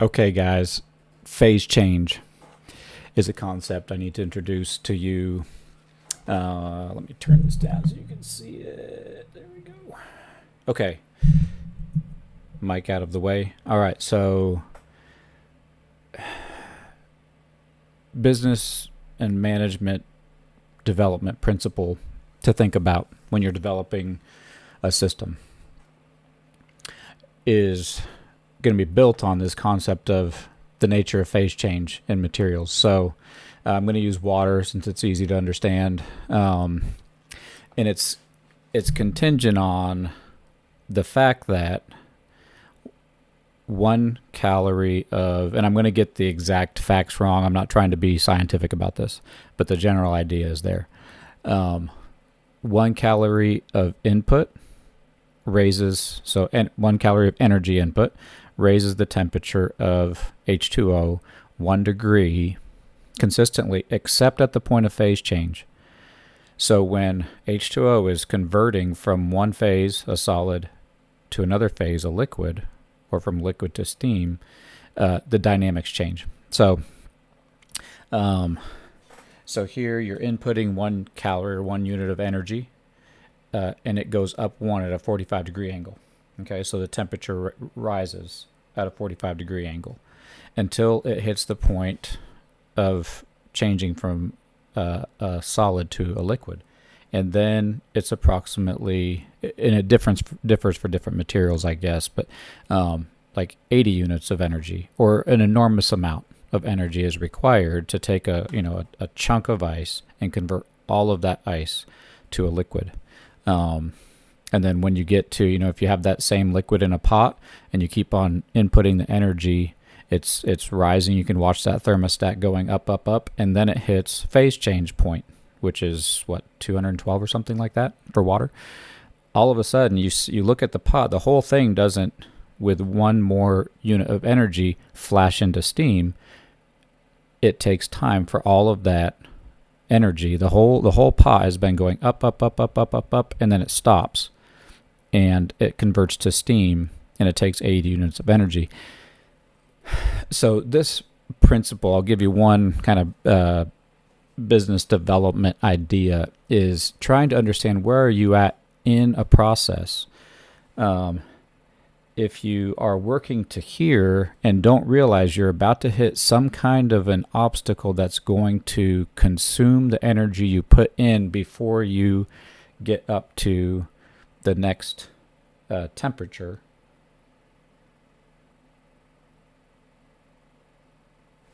Okay, guys, phase change is a concept I need to introduce to you. Let me turn this down so you can see it. There we go. Okay, mic out of the way. All right, so business and management development principle to think about when you're developing a system is going to be built on this concept of the nature of phase change in materials. So I'm going to use water since it's easy to understand, and it's contingent on the fact that 1 calorie of, and I'm going to get the exact facts wrong. I'm not trying to be scientific about this, but the general idea is there. 1 calorie of input raises, so 1 calorie of energy input raises the temperature of H2O 1 degree consistently, except at the point of phase change. So when H2O is converting from one phase, a solid, to another phase, a liquid, or from liquid to steam, the dynamics change. So here you're inputting 1 calorie or 1 unit of energy, and it goes up 1 at a 45-degree angle. Okay, so the temperature rises at a 45-degree angle until it hits the point of changing from a solid to a liquid. And then it's approximately, and it differs for different materials, I guess, but like 80 units of energy, or an enormous amount of energy is required to take a chunk of ice and convert all of that ice to a liquid. And then when you get to, if you have that same liquid in a pot and you keep on inputting the energy, it's rising. You can watch that thermostat going up, up, up, and then it hits phase change point, which is 212 or something like that for water. All of a sudden, you look at the pot, the whole thing doesn't, with one more unit of energy, flash into steam. It takes time for all of that energy. The whole pot has been going up, up, up, up, up, up, up, and then it stops, and it converts to steam, and it takes 80 units of energy. So this principle, I'll give you one kind of business development idea, is trying to understand where are you at in a process. If you are working to here and don't realize you're about to hit some kind of an obstacle that's going to consume the energy you put in before you get up to the next temperature.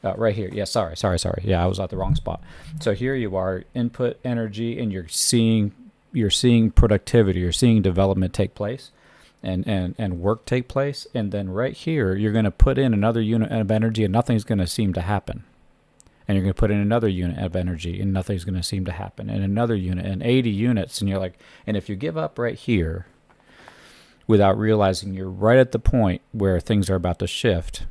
Right here. Yeah, sorry. Yeah, I was at the wrong spot. So here you are, input energy, and you're seeing productivity, you're seeing development take place and work take place. And then right here, you're going to put in another unit of energy and nothing's going to seem to happen. And you're going to put in another unit of energy and nothing's going to seem to happen. And another unit and 80 units. And you're like, and if you give up right here without realizing you're right at the point where things are about to shift,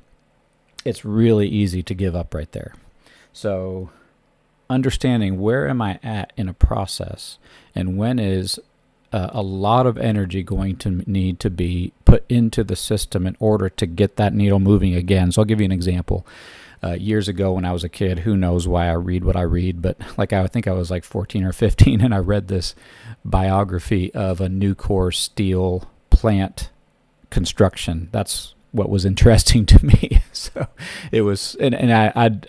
it's really easy to give up right there. So understanding where am I at in a process, and when is a lot of energy going to need to be put into the system in order to get that needle moving again. So I'll give you an example. Years ago when I was a kid, who knows why I read what I read, but I think I was like 14 or 15, and I read this biography of a Nucor steel plant construction. That's what was interesting to me. So it was, and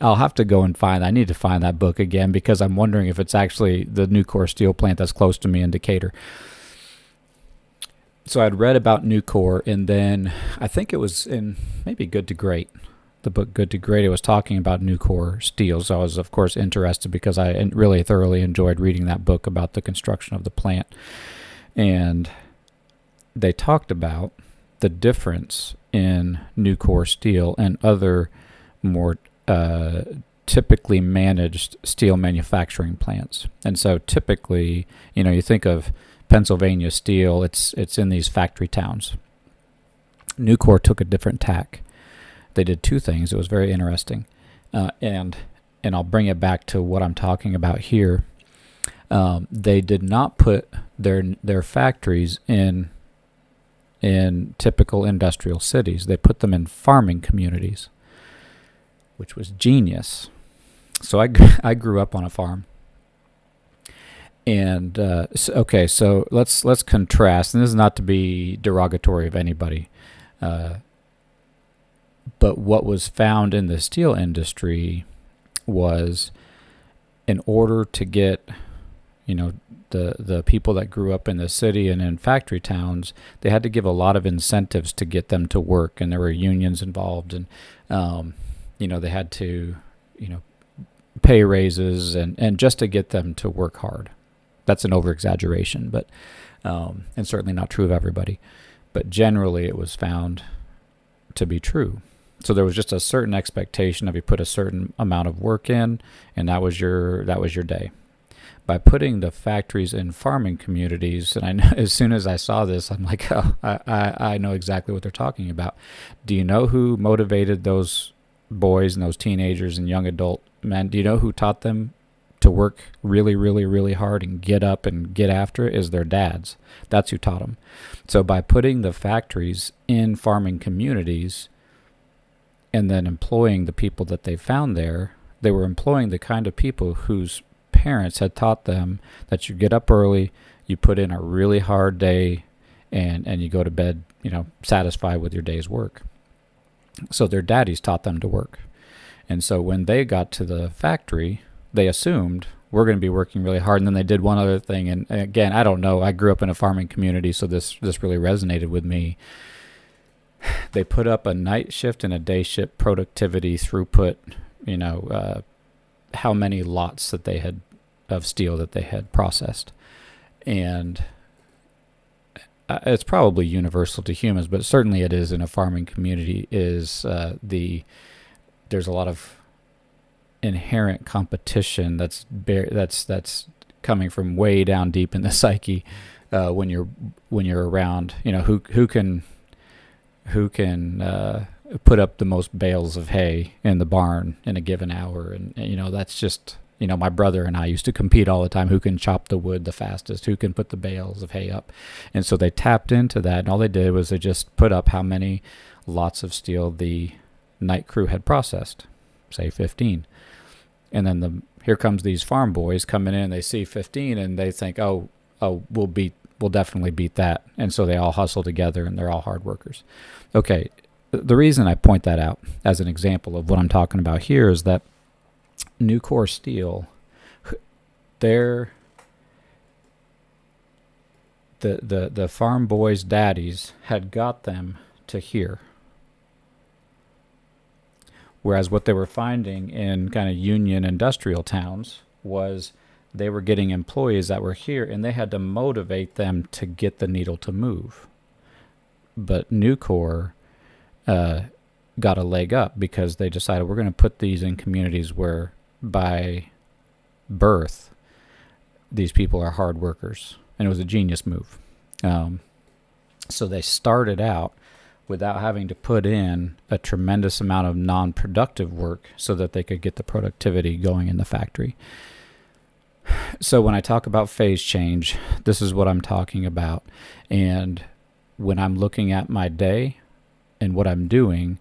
I'll have to go and I need to find that book again, because I'm wondering if it's actually the Nucor steel plant that's close to me in Decatur. So I'd read about Nucor, and then I think it was in maybe Good to Great, the book Good to Great. It was talking about Nucor steel. So I was, of course, interested because I really thoroughly enjoyed reading that book about the construction of the plant. And they talked about the difference in Nucor steel and other more typically managed steel manufacturing plants. And so typically, you think of Pennsylvania steel, it's in these factory towns. Nucor took a different tack. They did two things. It was very interesting. And I'll bring it back to what I'm talking about here. They did not put their factories in typical industrial cities. They put them in farming communities. which was genius. So I grew up on a farm. And so let's contrast, and this is not to be derogatory of anybody, but what was found in the steel industry was, in order to get, the people that grew up in the city and in factory towns, they had to give a lot of incentives to get them to work, and there were unions involved, and they had to, pay raises and just to get them to work hard. That's an over-exaggeration, but and certainly not true of everybody. But generally, it was found to be true. So there was just a certain expectation of you put a certain amount of work in, and that was your day. By putting the factories in farming communities, and I know, as soon as I saw this, I'm like, oh, I know exactly what they're talking about. Do you know who motivated those boys and those teenagers and young adult men? Do you know who taught them to work really, really, really hard and get up and get after it? Is their dads. That's who taught them. So by putting the factories in farming communities and then employing the people that they found there, they were employing the kind of people whose parents had taught them that you get up early, you put in a really hard day, and you go to bed, satisfied with your day's work. So their daddies taught them to work. And so when they got to the factory, they assumed we're going to be working really hard. And then they did one other thing. And again, I don't know. I grew up in a farming community, so this really resonated with me. They put up a night shift and a day shift productivity throughput, how many lots that they had of steel that they had processed. And it's probably universal to humans, but certainly it is in a farming community, there's a lot of inherent competition that's coming from way down deep in the psyche when you're around, who can put up the most bales of hay in the barn in a given hour, and that's just, my brother and I used to compete all the time, who can chop the wood the fastest, who can put the bales of hay up. And so they tapped into that, and all they did was they just put up how many lots of steel the night crew had processed, say 15. And then here comes these farm boys coming in, and they see 15 and they think, oh, we'll definitely beat that. And so they all hustle together, and they're all hard workers. Okay, the reason I point that out as an example of what I'm talking about here is that Nucor Steel, the farm boys' daddies had got them to here. Whereas what they were finding in kind of union industrial towns was they were getting employees that were here, and they had to motivate them to get the needle to move. But Nucor got a leg up because they decided, we're going to put these in communities where by birth these people are hard workers. And it was a genius move. So they started out without having to put in a tremendous amount of non-productive work so that they could get the productivity going in the factory. So when I talk about phase change, this is what I'm talking about. And when I'm looking at my day and what I'm doing,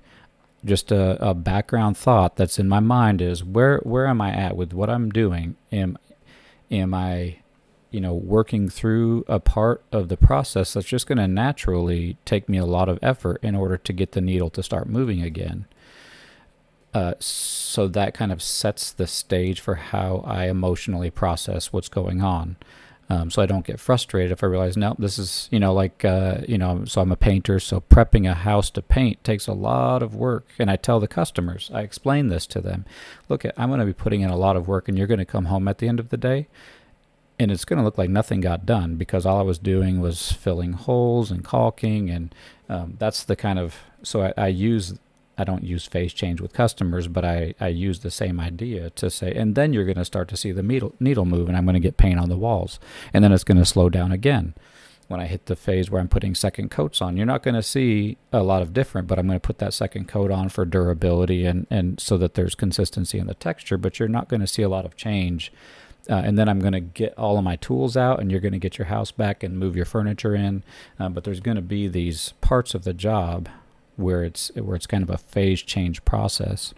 just a background thought that's in my mind is, where am I at with what I'm doing? Am I working through a part of the process that's just going to naturally take me a lot of effort in order to get the needle to start moving again? So that kind of sets the stage for how I emotionally process what's going on. So I don't get frustrated if I realize, no, this is, so I'm a painter, so prepping a house to paint takes a lot of work. And I tell the customers, I explain this to them, look, I'm going to be putting in a lot of work, and you're going to come home at the end of the day, and it's going to look like nothing got done because all I was doing was filling holes and caulking. And that's the kind of, so I don't use phase change with customers, but I use the same idea to say, and then you're going to start to see the needle move, and I'm going to get paint on the walls. And then it's going to slow down again. When I hit the phase where I'm putting second coats on, you're not going to see a lot of different, but I'm going to put that second coat on for durability and so that there's consistency in the texture, but you're not going to see a lot of change. And then I'm going to get all of my tools out, and you're going to get your house back and move your furniture in. But there's going to be these parts of the job where it's kind of a phase change process.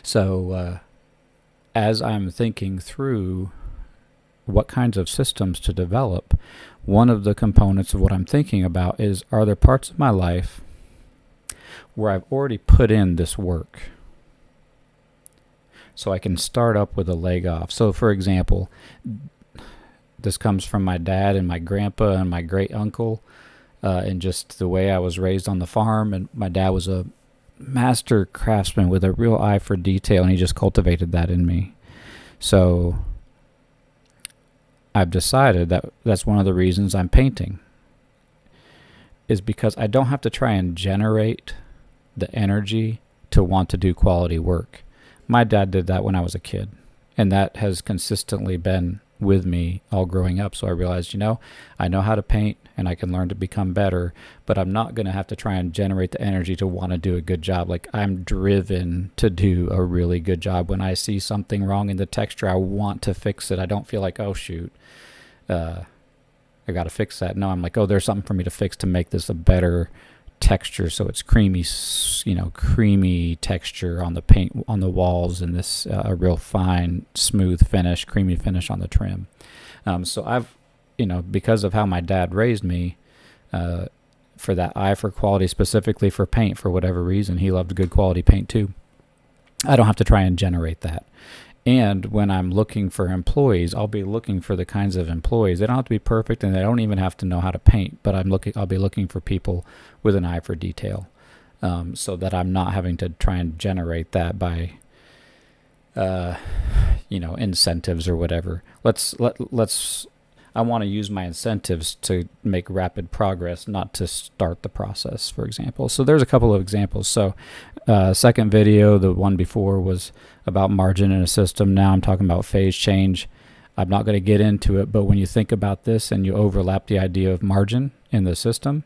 So as I'm thinking through what kinds of systems to develop, one of the components of what I'm thinking about is, are there parts of my life where I've already put in this work so I can start up with a leg off? So for example, this comes from my dad and my grandpa and my great uncle, and just the way I was raised on the farm. And my dad was a master craftsman with a real eye for detail, and he just cultivated that in me. So I've decided that that's one of the reasons I'm painting, is because I don't have to try and generate the energy to want to do quality work. My dad did that when I was a kid, and that has consistently been with me all growing up. So I realized, I know how to paint and I can learn to become better, but I'm not going to have to try and generate the energy to want to do a good job. Like, I'm driven to do a really good job. When I see something wrong in the texture, I want to fix it. I don't feel like, oh shoot, I got to fix that. No, I'm like, oh, there's something for me to fix to make this a better texture, so it's creamy, creamy texture on the paint on the walls, and this a real fine, smooth finish, creamy finish on the trim. So I've, because of how my dad raised me, for that eye for quality, specifically for paint, for whatever reason, he loved good quality paint too. I don't have to try and generate that. And when I'm looking for employees, I'll be looking for the kinds of employees. They don't have to be perfect, and they don't even have to know how to paint. But I'll be looking for people with an eye for detail, so that I'm not having to try and generate that by, incentives or whatever. I want to use my incentives to make rapid progress, not to start the process, for example. So there's a couple of examples. So second video, the one before, was about margin in a system. Now I'm talking about phase change. I'm not going to get into it, but when you think about this and you overlap the idea of margin in the system,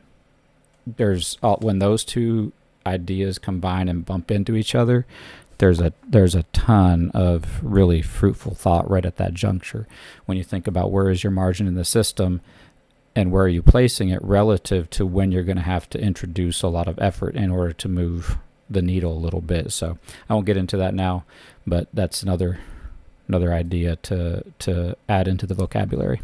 when those two ideas combine and bump into each other, there's a ton of really fruitful thought right at that juncture. When you think about where is your margin in the system and where are you placing it relative to when you're going to have to introduce a lot of effort in order to move the needle a little bit. So I won't get into that now, but that's another idea to add into the vocabulary.